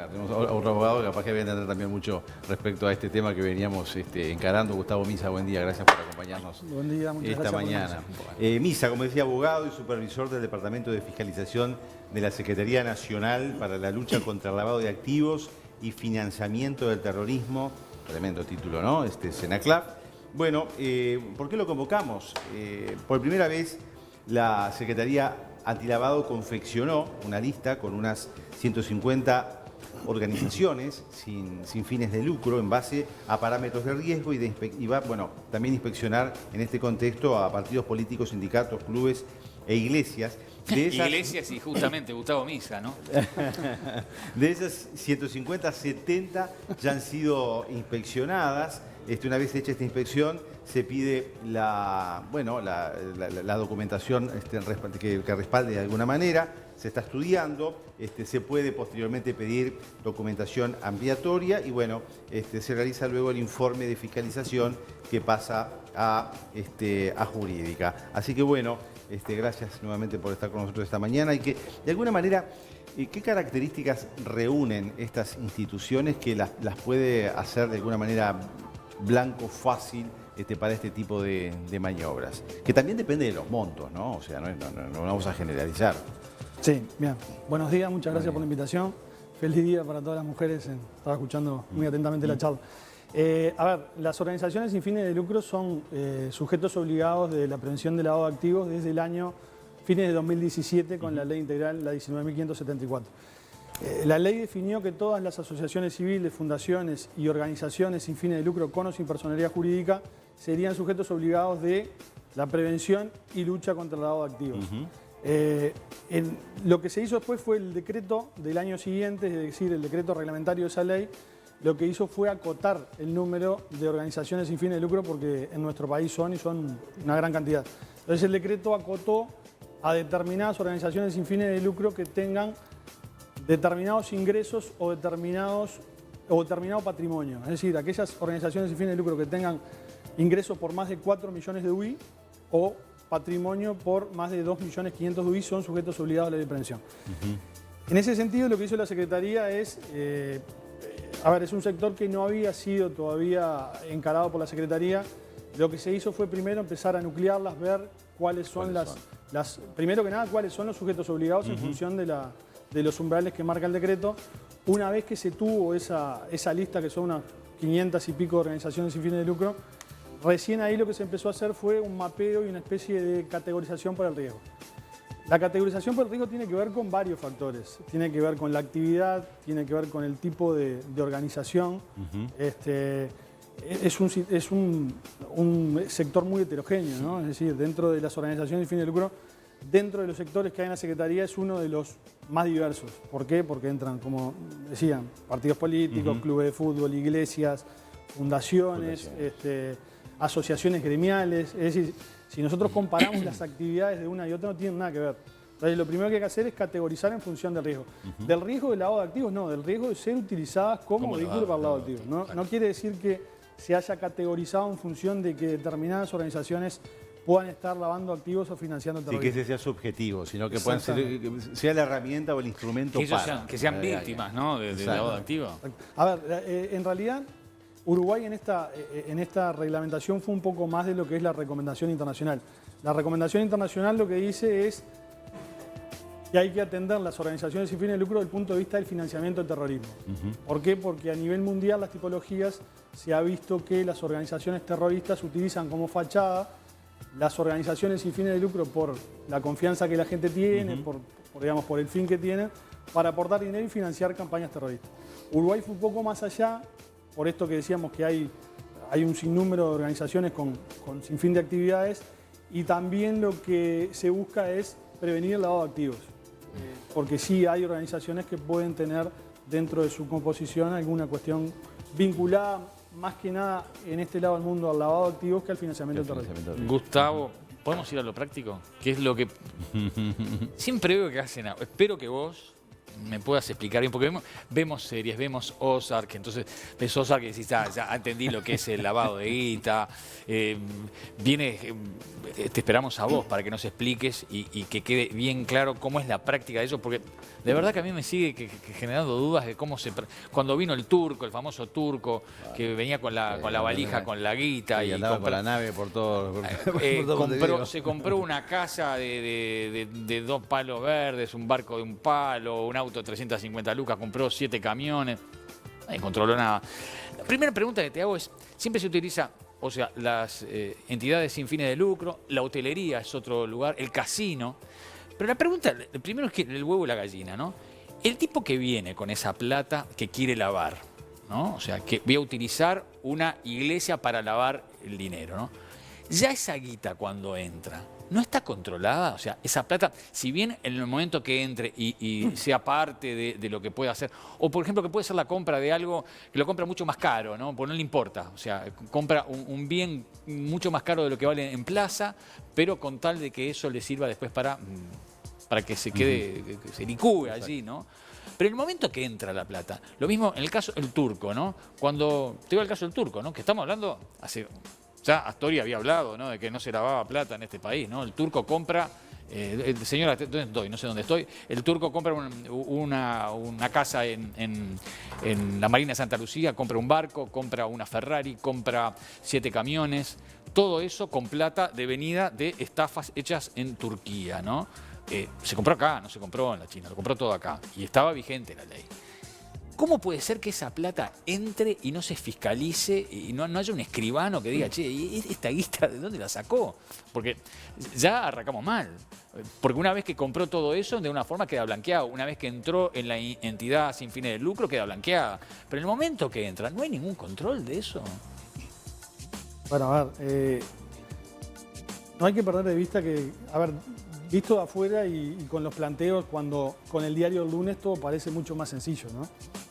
acá tenemos a otro abogado que capaz que voy a entender también mucho respecto a este tema que veníamos encarando. Gustavo Misa, buen día, gracias por acompañarnos. Buen día, muchas esta gracias mañana. Misa, como decía, abogado y supervisor del Departamento de Fiscalización de la Secretaría Nacional para la Lucha contra el Lavado de Activos y Financiamiento del Terrorismo. Tremendo título, ¿no? Senaclaf. Bueno, ¿por qué lo convocamos? Por primera vez la Secretaría Antilavado confeccionó una lista con unas 150 organizaciones sin fines de lucro en base a parámetros de riesgo y va, bueno, también inspeccionar en este contexto a partidos políticos, sindicatos, clubes e iglesias. Iglesias y justamente Gustavo Misa, ¿no? De esas 150, 70 ya han sido inspeccionadas. Una vez hecha esta inspección, se pide la documentación que respalde de alguna manera. Se está estudiando, se puede posteriormente pedir documentación ampliatoria y bueno, se realiza luego el informe de fiscalización que pasa a jurídica. Así que bueno, gracias nuevamente por estar con nosotros esta mañana y que de alguna manera, ¿qué características reúnen estas instituciones que las puede hacer de alguna manera blanco, fácil para este tipo de maniobras? Que también depende de los montos, ¿no? O sea, no vamos a generalizar. Sí, bien. Buenos días, muchas gracias por la invitación. Feliz día para todas las mujeres. Estaba escuchando muy atentamente la charla. A ver, las organizaciones sin fines de lucro son sujetos obligados de la prevención del lavado de activos desde el año fines de 2017 con la ley integral, la 19.574. La ley definió que todas las asociaciones civiles, fundaciones y organizaciones sin fines de lucro con o sin personería jurídica serían sujetos obligados de la prevención y lucha contra el lavado de activos. Lo que se hizo después fue el decreto del año siguiente, es decir, el decreto reglamentario de esa ley, lo que hizo fue acotar el número de organizaciones sin fines de lucro porque en nuestro país son una gran cantidad. Entonces el decreto acotó a determinadas organizaciones sin fines de lucro que tengan determinados ingresos o determinado patrimonio. Es decir, aquellas organizaciones sin fines de lucro que tengan ingresos por más de 4 millones de UI o patrimonio por más de 2.500.000 de UI son sujetos obligados a la ley de prevención. En ese sentido, lo que hizo la Secretaría es, es un sector que no había sido todavía encarado por la Secretaría. Lo que se hizo fue primero empezar a nuclearlas, ver cuáles son primero que nada, cuáles son los sujetos obligados en función de los umbrales que marca el decreto. Una vez que se tuvo esa lista, que son unas 500 y pico de organizaciones sin fines de lucro, recién ahí lo que se empezó a hacer fue un mapeo y una especie de categorización por el riesgo. La categorización por el riesgo tiene que ver con varios factores. Tiene que ver con la actividad, tiene que ver con el tipo de organización. Es un sector muy heterogéneo, ¿no? Es decir, dentro de las organizaciones sin fines de lucro, dentro de los sectores que hay en la Secretaría es uno de los más diversos. ¿Por qué? Porque entran, como decían, partidos políticos, clubes de fútbol, iglesias, fundaciones, asociaciones gremiales. Es decir, si nosotros comparamos las actividades de una y otra no tienen nada que ver. Entonces lo primero que hay que hacer es categorizar en función del riesgo. Del riesgo del lavado de activos, no, del riesgo de ser utilizadas como vehículo para el lavado de activos. No quiere decir que se haya categorizado en función de que determinadas organizaciones puedan estar lavando activos o financiando terrorismo. Y que ese sea su objetivo, sino que puedan sea la herramienta o el instrumento que sean víctimas, ¿no? de lavado de activos. A ver, en realidad Uruguay en esta reglamentación fue un poco más de lo que es la recomendación internacional. La recomendación internacional lo que dice es que hay que atender las organizaciones sin fines de lucro desde el punto de vista del financiamiento del terrorismo. ¿Por qué? Porque a nivel mundial las tipologías se ha visto que las organizaciones terroristas utilizan como fachada las organizaciones sin fines de lucro por la confianza que la gente tiene, por el fin que tienen, para aportar dinero y financiar campañas terroristas. Uruguay fue un poco más allá, por esto que decíamos que hay un sinnúmero de organizaciones con sin fin de actividades y también lo que se busca es prevenir el lavado de activos. Porque sí hay organizaciones que pueden tener dentro de su composición alguna cuestión vinculada más que nada en este lado del mundo al lavado de activos que al financiamiento del terrorismo. Gustavo, ¿podemos ir a lo práctico? ¿Qué es lo que siempre veo que hacen? Espero que vos me puedas explicar bien, porque vemos series, vemos Ozark, entonces ves Ozark y decís, ya entendí lo que es el lavado de guita, te esperamos a vos para que nos expliques y que quede bien claro cómo es la práctica de eso, porque de verdad que a mí me sigue generando dudas de cómo cuando vino el turco, el famoso turco, que venía con la valija, con la guita y andaba con la nave por todo. Se compró una casa de 2 palos verdes, un barco de 1 palo, un auto de 350 lucas, compró 7 camiones, no controló nada. La primera pregunta que te hago es, siempre se utiliza, o sea, las entidades sin fines de lucro, la hotelería es otro lugar, el casino, pero la pregunta, primero es que el huevo y la gallina, ¿no? El tipo que viene con esa plata que quiere lavar, ¿no? O sea, que voy a utilizar una iglesia para lavar el dinero, ¿no? Ya esa guita cuando entra, ¿no está controlada? O sea, esa plata, si bien en el momento que entre y sea parte de lo que puede hacer, o por ejemplo que puede ser la compra de algo que lo compra mucho más caro, ¿no? Porque no le importa, o sea, compra un bien mucho más caro de lo que vale en plaza, pero con tal de que eso le sirva después para que se quede, que se licúe allí, ¿no? Pero en el momento que entra la plata, lo mismo en el caso del turco, ¿no? Cuando, te digo el caso del turco, ¿no? Que estamos hablando hace... Ya Astori había hablado, ¿no?, de que no se lavaba plata en este país, ¿no? El turco compra, el señor, ¿dónde estoy? No sé dónde estoy. El turco compra una casa en la Marina de Santa Lucía, compra un barco, compra una Ferrari, compra 7 camiones. Todo eso con plata devenida de estafas hechas en Turquía, ¿no? Se compró acá, no se compró en la China, lo compró todo acá. Y estaba vigente la ley. ¿Cómo puede ser que esa plata entre y no se fiscalice y no haya un escribano que diga, che, ¿y esta guita de dónde la sacó? Porque ya arrancamos mal. Porque una vez que compró todo eso, de una forma queda blanqueado. Una vez que entró en la entidad sin fines de lucro, queda blanqueada. Pero en el momento que entra, ¿no hay ningún control de eso? Bueno, a ver, no hay que perder de vista que, a ver, visto de afuera y con los planteos, con el diario El Lunes todo parece mucho más sencillo, ¿no?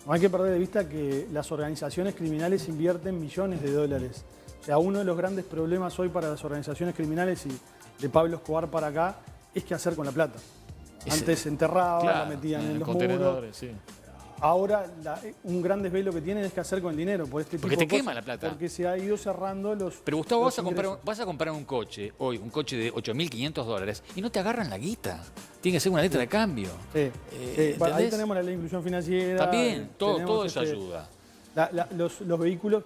No hay que perder de vista que las organizaciones criminales invierten millones de dólares. O sea, uno de los grandes problemas hoy para las organizaciones criminales y de Pablo Escobar para acá es qué hacer con la plata. Antes se enterraba, claro, la metían en los muros. Sí. Ahora un gran desvelo que tienen es qué hacer con el dinero. Porque te quema la plata. Porque se ha ido cerrando los... Pero Gustavo, vas a comprar un coche hoy, un coche de $8.500 y no te agarran la guita. Tiene que ser una letra de cambio. Sí. Ahí tenemos la ley de inclusión financiera. También, todo eso ayuda. Los vehículos,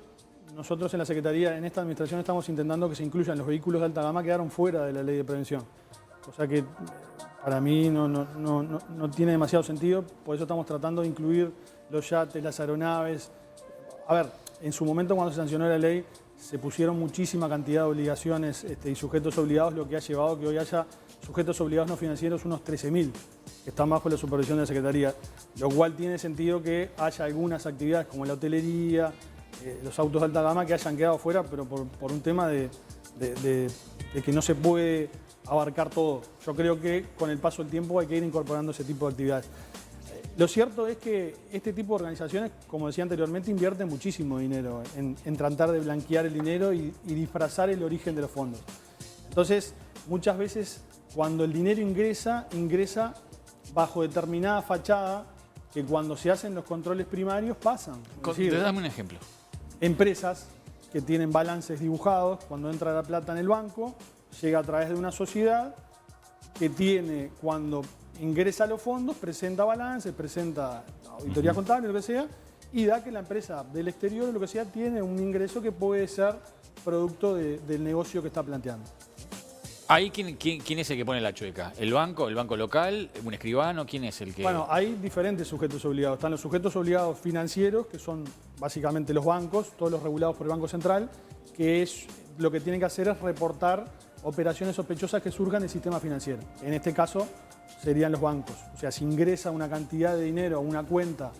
nosotros en la Secretaría, en esta administración estamos intentando que se incluyan los vehículos de alta gama, quedaron fuera de la ley de prevención. O sea que para mí no tiene demasiado sentido, por eso estamos tratando de incluir los yates, las aeronaves. A ver, en su momento cuando se sancionó la ley se pusieron muchísima cantidad de obligaciones y sujetos obligados, lo que ha llevado a que hoy haya sujetos obligados no financieros unos 13.000, que están bajo la supervisión de la Secretaría, lo cual tiene sentido que haya algunas actividades como la hotelería, los autos de alta gama que hayan quedado fuera, pero por un tema de que no se puede abarcar todo. Yo creo que con el paso del tiempo hay que ir incorporando ese tipo de actividades. Lo cierto es que este tipo de organizaciones, como decía anteriormente, invierten muchísimo dinero en tratar de blanquear el dinero y disfrazar el origen de los fondos. Entonces, muchas veces cuando el dinero ingresa bajo determinada fachada que cuando se hacen los controles primarios pasan. Dame un ejemplo. Empresas que tienen balances dibujados, cuando entra la plata en el banco, llega a través de una sociedad que tiene, cuando ingresa a los fondos, presenta balances, presenta auditoría contable, lo que sea, y da que la empresa del exterior o lo que sea tiene un ingreso que puede ser producto del negocio que está planteando. Ahí, ¿quién es el que pone la chueca? ¿El banco local? ¿Un escribano? ¿Quién es el que...? Bueno, hay diferentes sujetos obligados. Están los sujetos obligados financieros, que son básicamente los bancos, todos los regulados por el Banco Central, que es lo que tienen que hacer es reportar operaciones sospechosas que surjan del sistema financiero. En este caso serían los bancos. O sea, si ingresa una cantidad de dinero a una cuenta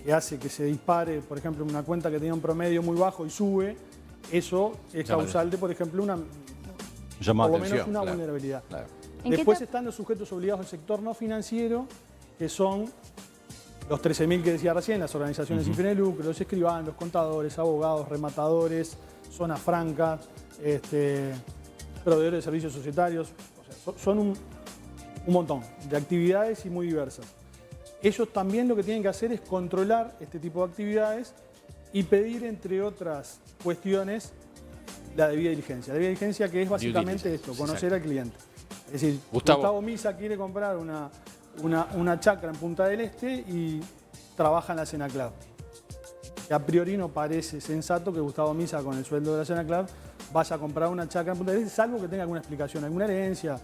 que hace que se dispare, por ejemplo, una cuenta que tenía un promedio muy bajo y sube, eso es causal de, por ejemplo, por lo menos una vulnerabilidad. Claro. Después están los sujetos obligados del sector no financiero, que son los 13.000 que decía recién, las organizaciones sin fines de lucro, los escribanos, los contadores, abogados, rematadores, zonas francas, proveedores de servicios societarios. O sea, son un montón de actividades y muy diversas. ellos también lo que tienen que hacer es controlar este tipo de actividades y pedir, entre otras cuestiones, la debida diligencia. La debida diligencia que es básicamente esto, conocer al cliente. Es decir, Gustavo Misa quiere comprar una chacra en Punta del Este y trabaja en la Sena Club. A priori no parece sensato que Gustavo Misa, con el sueldo de la Sena Club, vaya a comprar una chacra en Punta del Este, salvo que tenga alguna explicación, alguna herencia,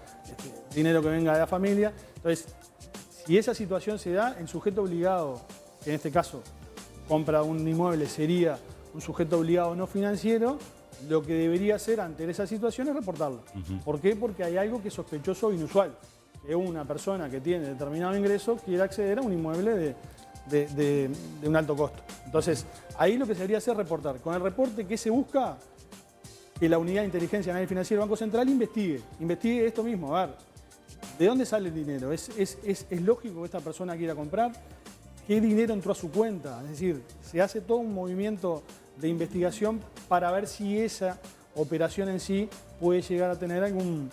dinero que venga de la familia. Entonces, si esa situación se da, el sujeto obligado, que en este caso compra un inmueble, sería un sujeto obligado no financiero, lo que debería hacer ante esa situación es reportarlo. ¿Por qué? Porque hay algo que es sospechoso o inusual. Que una persona que tiene determinado ingreso quiera acceder a un inmueble de un alto costo. Entonces, ahí lo que se debería hacer es reportar. Con el reporte, ¿qué se busca? Que la Unidad de Inteligencia Análisis Financiero del Banco Central investigue esto mismo. A ver, ¿de dónde sale el dinero? ¿Es lógico que esta persona quiera comprar? ¿Qué dinero entró a su cuenta? Es decir, se hace todo un movimiento de investigación para ver si esa operación en sí puede llegar a tener algún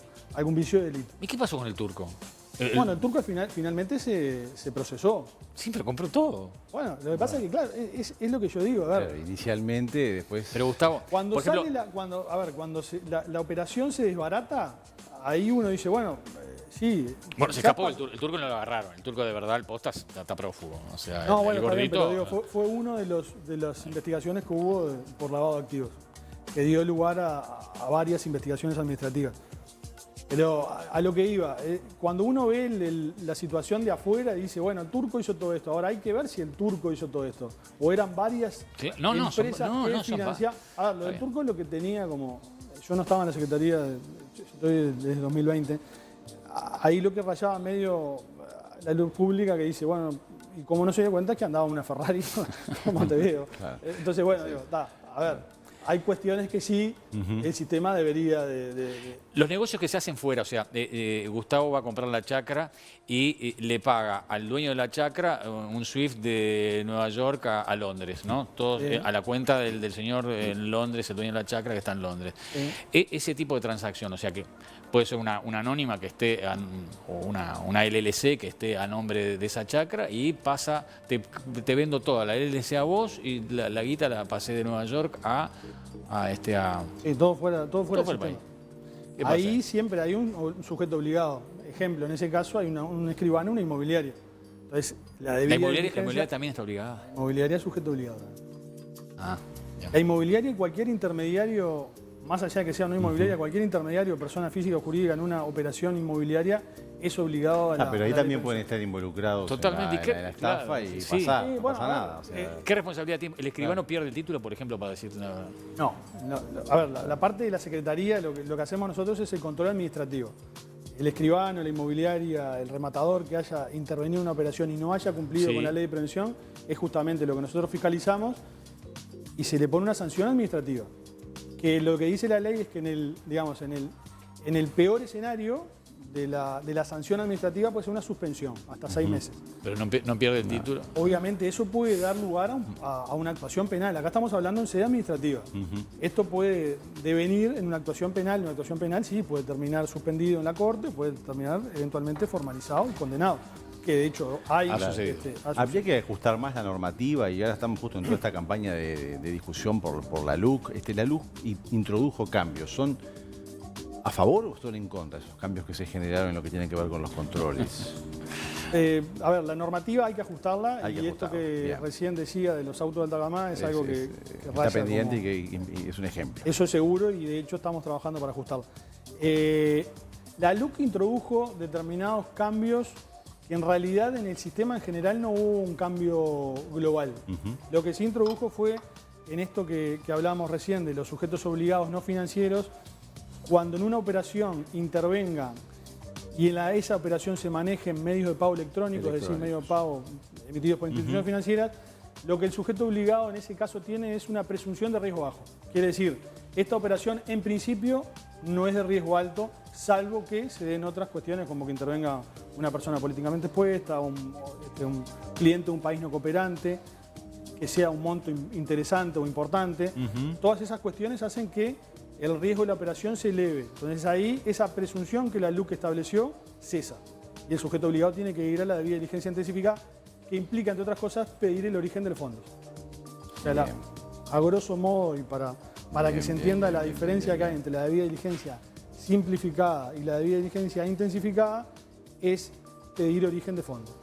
vicio de delito. ¿Y qué pasó con el turco? Bueno, el turco finalmente se procesó. Sí, pero compró todo. Bueno, lo que pasa es que, claro, es lo que yo digo. A ver, Claro, inicialmente, después... Pero Gustavo, cuando por ejemplo, cuando la operación se desbarata, ahí uno dice, bueno, sí. bueno, se escapó el turco, no lo agarraron. El turco de verdad, el posta está prófugo. O sea, No, el bueno, está bien, gordito... pero digo, fue uno de las investigaciones que hubo por lavado de activos, que dio lugar a varias investigaciones administrativas. Pero a lo que iba, cuando uno ve la situación de afuera, dice, bueno, el turco hizo todo esto. Ahora hay que ver si el turco hizo todo esto. O eran varias empresas que financiaban. A ver, lo del turco es lo que tenía como... Yo no estaba en la Secretaría, yo estoy desde 2020. Ahí lo que rayaba medio la luz pública que dice, bueno, y como no se dio cuenta es que andaba una Ferrari como Montevideo. Claro. Entonces, bueno, digo, a ver... Hay cuestiones que sí, el sistema debería de... Los negocios que se hacen fuera, o sea, Gustavo va a comprar la chacra y le paga al dueño de la chacra un SWIFT de Nueva York a Londres, ¿no? Todos a la cuenta del señor en Londres, el dueño de la chacra que está en Londres. Ese tipo de transacción, o sea que puede ser una anónima que esté, o una LLC que esté a nombre de esa chacra y pasa, te vendo toda la LLC a vos y la guita la pasé de Nueva York a Sí, todo fuera del país. Ahí siempre hay un sujeto obligado. Ejemplo, en ese caso hay un escribano, una inmobiliaria. Entonces, la inmobiliaria también está obligada. La inmobiliaria es sujeto obligado. Ah, ya. La inmobiliaria y cualquier intermediario, más allá de que sea una inmobiliaria, cualquier intermediario, persona física o jurídica en una operación inmobiliaria, es obligado a la... pero ahí también pueden estar involucrados totalmente en la estafa, claro, y sí. no pasa nada. O sea, ¿Qué responsabilidad tiene? ¿El escribano pierde el título, por ejemplo, para decirte una...? No, a ver, la parte de la Secretaría, lo que hacemos nosotros es el control administrativo. El escribano, la inmobiliaria, el rematador que haya intervenido en una operación y no haya cumplido con la ley de prevención, es justamente lo que nosotros fiscalizamos y se le pone una sanción administrativa. Que lo que dice la ley es que en el peor escenario de la sanción administrativa puede ser una suspensión, hasta 6 meses. Pero no pierde el título. Obviamente eso puede dar lugar a una actuación penal. Acá estamos hablando en sede administrativa. Esto puede devenir en una actuación penal. Una actuación penal sí puede terminar suspendido en la corte, puede terminar eventualmente formalizado y condenado. Que de hecho hay... Habría que ajustar más la normativa y ahora estamos justo en toda esta campaña de discusión por la LUC. La LUC introdujo cambios. ¿Son a favor o son en contra de esos cambios que se generaron en lo que tiene que ver con los controles? A ver, la normativa hay que ajustarla esto que recién decía de los autos de alta gama es algo que está pendiente y es un ejemplo. Eso es seguro y de hecho estamos trabajando para ajustarla. La LUC introdujo determinados cambios que en realidad en el sistema en general no hubo un cambio global. Lo que sí introdujo fue en esto que hablábamos recién de los sujetos obligados no financieros, cuando en una operación intervenga y en esa operación se manejen medios de pago electrónicos, es decir, medios de pago emitidos por instituciones financieras, lo que el sujeto obligado en ese caso tiene es una presunción de riesgo bajo. Quiere decir, esta operación en principio no es de riesgo alto, salvo que se den otras cuestiones como que intervenga una persona políticamente expuesta, un cliente de un país no cooperante, que sea un monto interesante o importante. Todas esas cuestiones hacen que el riesgo de la operación se eleve. Entonces ahí esa presunción que la LUC estableció cesa. Y el sujeto obligado tiene que ir a la debida diligencia intensificada que implica, entre otras cosas, pedir el origen de los fondos. O sea, Bien. a grosso modo, y para Bien, que se bien, entienda bien, la bien, diferencia bien, que hay entre la debida diligencia simplificada y la debida diligencia intensificada, es pedir origen de fondos.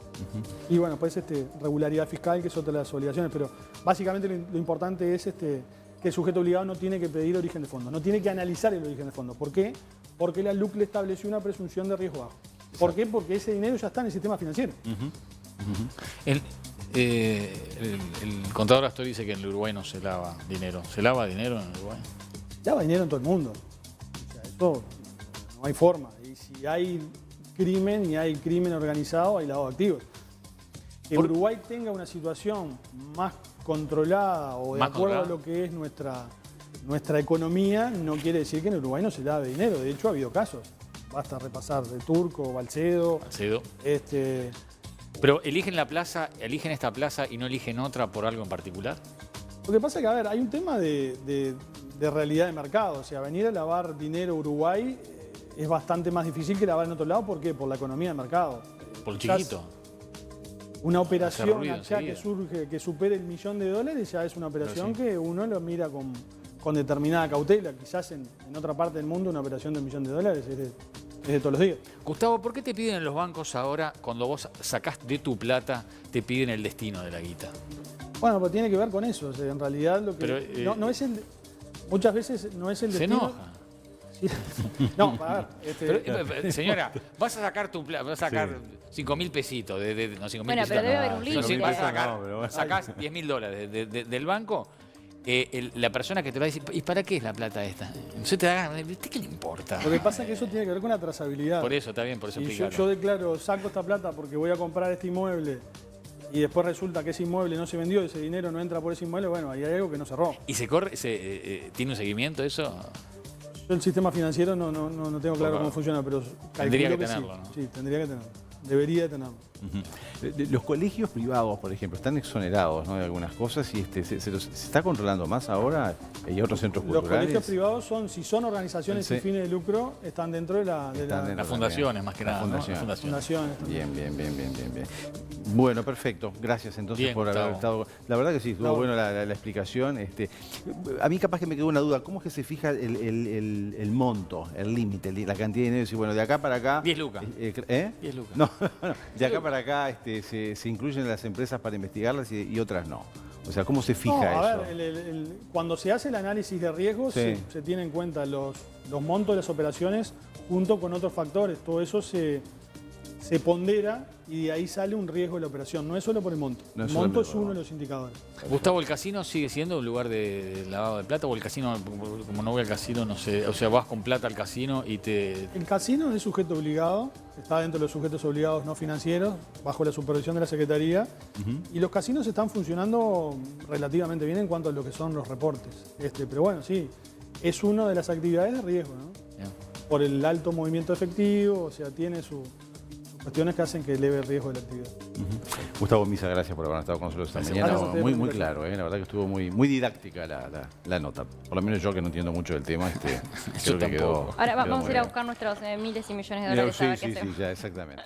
Y bueno, pues regularidad fiscal, que es otra de las obligaciones, pero básicamente lo importante es que el sujeto obligado no tiene que pedir origen de fondos, no tiene que analizar el origen de fondos. ¿Por qué? Porque la LUC le estableció una presunción de riesgo bajo. ¿Por qué? Porque ese dinero ya está en el sistema financiero. El contador Astor dice que en el Uruguay no se lava dinero. ¿Se lava dinero en el Uruguay? Lava dinero en todo el mundo. O sea, eso no hay forma. Y si hay crimen y hay crimen organizado, hay lavado de activos. Que Uruguay tenga una situación más controlada o de acuerdo a lo que es nuestra economía, no quiere decir que en Uruguay no se lave dinero. De hecho, ha habido casos. Basta repasar de Turco, Balcedo. Pero eligen esta plaza y no eligen otra por algo en particular. Lo que pasa es que, a ver, hay un tema de realidad de mercado. O sea, venir a lavar dinero a Uruguay es bastante más difícil que lavar en otro lado. ¿Por qué? Por la economía de mercado. Por chiquito. Una operación ruido acá enseguida. que surge, que supere el $1.000.000, ya es una operación que uno lo mira con determinada cautela. Quizás en otra parte del mundo una operación de $1.000.000 es de todos los días. Gustavo, ¿por qué te piden en los bancos ahora, cuando vos sacás de tu plata, te piden el destino de la guita? Bueno, pues tiene que ver con eso. O sea, en realidad lo que Pero, no es el... Muchas veces no es el se destino... enoja. No, a ver. Señora, vas a sacar tu plata, vas a sacar 5.000 pesitos, no 5.000 Bueno, pesitos. pero debe haber un No, límite. vas a sacar, No, pero bueno. sacás $10.000 del banco, la persona que te va a decir, ¿y para qué es la plata esta? Entonces te da, ¿a usted qué le importa? Lo que pasa es que eso tiene que ver con la trazabilidad. Por eso, está bien, por eso Y explicarlo. yo declaro, saco esta plata porque voy a comprar este inmueble y después resulta que ese inmueble no se vendió, ese dinero no entra por ese inmueble, bueno, ahí hay algo que no cerró. ¿Y se corre, tiene un seguimiento eso? Yo el sistema financiero no tengo claro cómo funciona, pero Tendría calculo que tenerlo, sí. ¿no? Sí, tendría que tenerlo. Debería de tenerlo. Los colegios privados, por ejemplo, están exonerados, ¿no?, de algunas cosas y se está controlando más ahora. Y otros centros Los culturales. colegios privados si son organizaciones sin fines de lucro, están dentro de Están dentro. Las fundaciones, más que Las nada, ¿no? fundaciones. Las fundaciones. fundaciones. Bien. Bueno, perfecto. Gracias entonces Bien, por haber Gustavo. estado. La verdad que sí, estuvo bueno la explicación. A mí capaz que me quedó una duda. ¿Cómo es que se fija el monto, el límite, la cantidad de dinero? Y bueno, de acá para acá... 10 lucas. 10 lucas. No, de acá para acá se incluyen las empresas para investigarlas y otras no. O sea, ¿cómo se fija No, a eso? ver, cuando se hace el análisis de riesgos, Sí. se tienen en cuenta los montos de las operaciones junto con otros factores. Todo eso se pondera y de ahí sale un riesgo de la operación. No es solo por el monto. No es El solo monto por es el uno monto. de los indicadores. Gustavo, ¿el casino sigue siendo un lugar de lavado de plata o el casino, como no voy al casino, no sé, o sea, vas con plata al casino y te... El casino es sujeto obligado, está dentro de los sujetos obligados no financieros, bajo la supervisión de la Secretaría, y los casinos están funcionando relativamente bien en cuanto a lo que son los reportes. Pero bueno, sí, es una de las actividades de riesgo, ¿no? Bien. Por el alto movimiento efectivo, o sea, tiene sus cuestiones que hacen que eleve el riesgo de la actividad. Gustavo Misa, gracias por haber estado con nosotros esta mañana. Gracias a ustedes por la Muy invitación. claro, la verdad que estuvo muy didáctica la nota. Por lo menos yo, que no entiendo mucho del tema, creo que quedó... Ahora quedó vamos muy a ir a bien. buscar nuestros miles y millones de Mira, dólares a ver sí, qué hacemos. ya, exactamente.